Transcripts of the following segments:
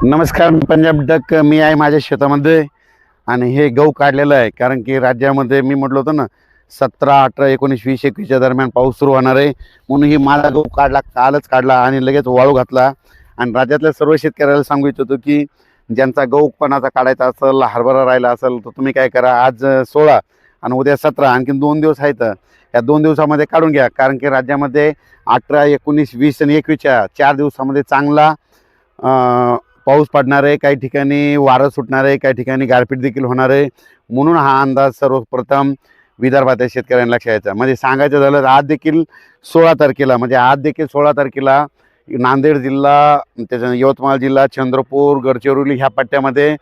नमस्कार, मी पंजाब डक. मी आहे माझ्या शेतामध्ये आणि हे गहू काढलेलं आहे. कारण की राज्यामध्ये मी म्हटलं होतं ना, 17, 18, 19, 20, 21च्या दरम्यान पाऊस सुरू होणार आहे. म्हणून ही माझा गहू काढला, कालच काढला आणि लगेच वाळू घातला. आणि राज्यातल्या सर्व शेतकऱ्याला सांगू इच्छितो की ज्यांचा गहू कोणाचा काढायचा असेल, हरभरा राहिला असेल, तर तुम्ही काय करा, आज 16 आणि उद्या 17, आणखीन 2 दिवस आहेत. या 2 दिवसामध्ये काढून घ्या. कारण की राज्यामध्ये 18, 19, 20 आणि 21च्या 4 दिवसामध्ये चांगला पाऊस पडणार आहे. काही ठिकाणी वारं सुटणार आहे, काही ठिकाणी गारपीट देखील होणार आहे. म्हणून हा अंदाज सर्वप्रथम विदर्भातील शेतकऱ्यांना लक्षात यायचा. म्हणजे सांगायचं झालं तर आज देखील 16 तारखेला, म्हणजे आज देखील 16 तारखेला नांदेड जिल्हा, त्याच्यानंतर यवतमाळ जिल्हा, चंद्रपूर, गडचिरोली ह्या पट्ट्यामध्ये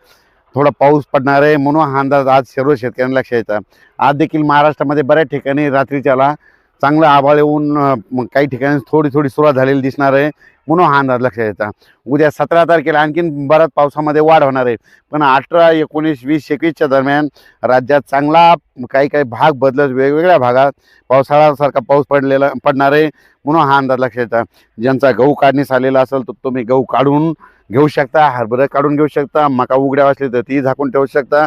थोडा पाऊस पडणार आहे. म्हणून हा अंदाज आज सर्व शेतकऱ्यांना लक्षात यायचा. आज देखील महाराष्ट्रामध्ये बऱ्याच ठिकाणी रात्रीच्याला चांगलं आभाळ येऊन काही ठिकाणी थोडी थोडी सुरुवात झालेली दिसणार आहे. म्हणून हा अंदाज लक्षात यायचा. उद्या 17 तारखेला आणखीन बराच पावसामध्ये वाढ होणार आहे. पण 18, 19, 20, 21च्या दरम्यान राज्यात चांगला काही काही भाग बदलत वेगवेगळ्या भागात पावसाळ्यासारखा पाऊस पडणार आहे. म्हणून हा अंदाज लक्षात यायचा. ज्यांचा गहू काढणीस आलेला असेल तर तुम्ही गहू काढून घेऊ शकता, हरभरा काढून घेऊ शकता, मका उघड्या असली तर ती झाकून ठेवू शकता.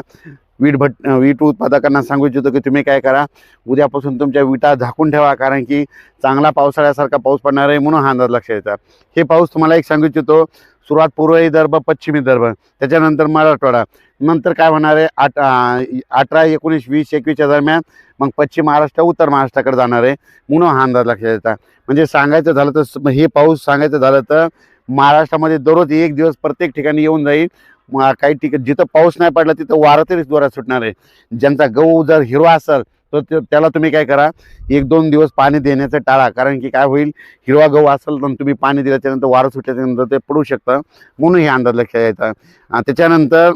वीट उत्पादकांना सांगू इच्छितो की तुम्ही काय करा, उद्यापासून तुमच्या विटा झाकून ठेवा. कारण की चांगला पावसाळ्यासारखा पाऊस पडणार आहे. म्हणून हा अंदाज लक्षात यायचा. हे पाऊस तुम्हाला एक सांगू इच्छितो, सुरुवात पूर्व विदर्भ, पश्चिम विदर्भ, त्याच्यानंतर मराठवाडा, नंतर काय होणार आहे 18, 19, 20, 21च्या दरम्यान मग पश्चिम महाराष्ट्र, उत्तर महाराष्ट्राकडे जाणार आहे. म्हणून हा अंदाज लक्षात यायचा. म्हणजे सांगायचं झालं तर हे पाऊस सांगायचं झालं तर महाराष्ट्रामध्ये दररोज एक दिवस प्रत्येक ठिकाणी येऊन जाईल. काही ठिकाणी जिथं पाऊस नाही पडला तिथं वारं तरी जोरात सुटणार आहे. ज्यांचा गहू जर हिरवा असेल तर त्याला तुम्ही काय करा, 1-2 दिवस पाणी देण्याचं टाळा. कारण की काय होईल, हिरवा गहू असेल तर तुम्ही पाणी दिल्याच्यानंतर वारं सुटल्याच्यानंतर ते पडू शकतं. म्हणून हे अंदाज लक्षात यायचा. त्याच्यानंतर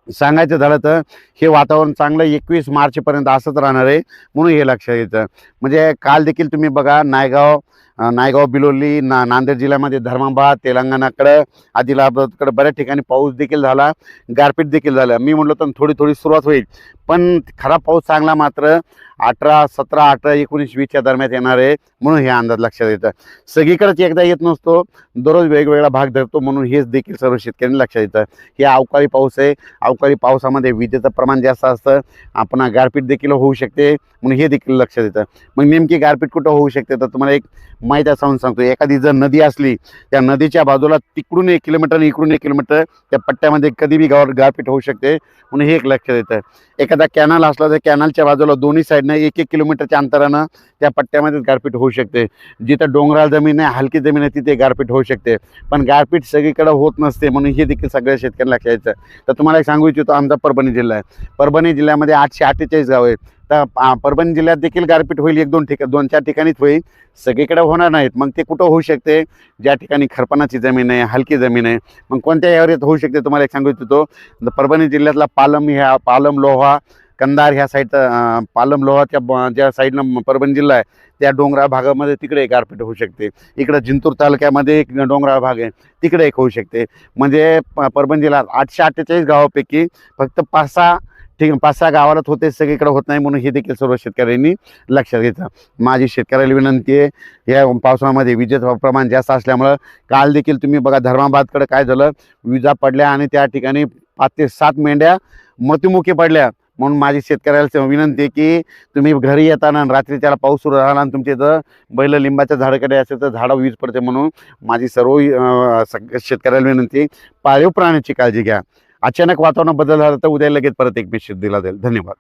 सांगायचं झालं तर हे वातावरण चांगलं 21 मार्चपर्यंत असंच राहणार आहे. म्हणून हे लक्षात येतं. म्हणजे काल देखील तुम्ही बघा, नायगाव, बिलोली, नांदेड जिल्ह्यामध्ये, धर्माबाद, तेलंगणाकडं, आदिलाबादकडं बऱ्याच ठिकाणी पाऊस देखील झाला, गारपीट देखील झाला. मी म्हटलं तर थोडी थोडी सुरुवात होईल, पण खरा पाऊस चांगला मात्र 17, 18, 19, 20च्या दरम्यान येणार आहे. म्हणून हे अंदाज लक्षात येतं. सगळीकडेच एकदा येत नसतो, दररोज वेगवेगळा भाग धरतो. म्हणून हेच देखील सर्व शेतकऱ्यांनी लक्षात येतं. हे अवकाळी पाऊस आहे. अवकाळी पावसामध्ये विजेचं प्रमाण जास्त असतं, आपण गारपीट देखील होऊ शकते. म्हणून हे देखील लक्षात येतं. मग नेमकी गारपीट कुठं होऊ शकते तर तुम्हाला एक माहीत असं सांगतो. एखादी जर नदी असली, त्या नदीच्या बाजूला तिकडून 1 किलोमीटर आणि इकडून 1 किलोमीटर त्या पट्ट्यामध्ये कधीही गारपीट होऊ शकते. म्हणून हे एक लक्षात येतं. एखादा कॅनल असला तर कॅनलच्या बाजूला दोन्ही साईडनं 1-1 किलोमीटरच्या अंतरानं त्या पट्ट्यामध्ये गारपीट होऊ शकते. जिथं डोंगराळ जमीन आहे, हलकी जमीन आहे, तिथे गारपीट होऊ शकते. पण गारपीट सगळीकडे होत नसते. म्हणून हे देखील सगळ्या शेतकऱ्यांना लक्षात यायचं. तर तुम्हाला एक सांगू इच्छितो, आमचा परभणी जिल्हा आहे. परभणी जिल्ह्यामध्ये 848 गाव आहेत. तर परभणी जिल्ह्यात देखील गारपीट होईल. 2-4 ठिकाणीच होईल, सगळीकडे होणार नाहीत. मग ते कुठं होऊ शकते, ज्या ठिकाणी खरपणाची जमीन आहे, हलकी जमीन आहे. मग कोणत्या एरियात होऊ शकते तुम्हाला एक सांगू इच्छितो. परभणी जिल्ह्यातला पालम, लोहा, कंधार ह्या साईड, पालम लोहाच्या ज्या साईडनं परभणी जिल्हा आहे त्या डोंगराळ भागामध्ये तिकडे गारपीट होऊ शकते. इकडं जिंतूर तालुक्यामध्ये एक डोंगराळ भाग आहे, तिकडे एक होऊ शकते. म्हणजे परभणी जिल्ह्यात 848 गावापैकी फक्त 5-6 गावालाच होते, सगळीकडे होत नाही. म्हणून हे देखील सर्व शेतकऱ्यांनी लक्षात घ्यायचं. माझी शेतकऱ्याला विनंती आहे, या पावसाळ्यामध्ये विजेचं प्रमाण जास्त असल्यामुळं काल देखील तुम्ही बघा, धर्माबादकडे काय झालं, विजा पडल्या आणि त्या ठिकाणी 5 ते 7 मेंढ्या मृत्युमुखी पडल्या. म्हणून माझी शेतकऱ्याला विनंती आहे की तुम्ही घरी येताना रात्री त्याला पाऊस सुरू झाला आणि तुमचे जर बैल लिंबाच्या झाडाकडे असेल तर झाडं वीज पडते. म्हणून माझी सर्व शेतकऱ्याला विनंती आहे, पाळीव प्राण्याची काळजी घ्या. अचानक वातावरण बदल झाला तर उद्या लगेच परत एक मेसेज दिला जाईल. धन्यवाद.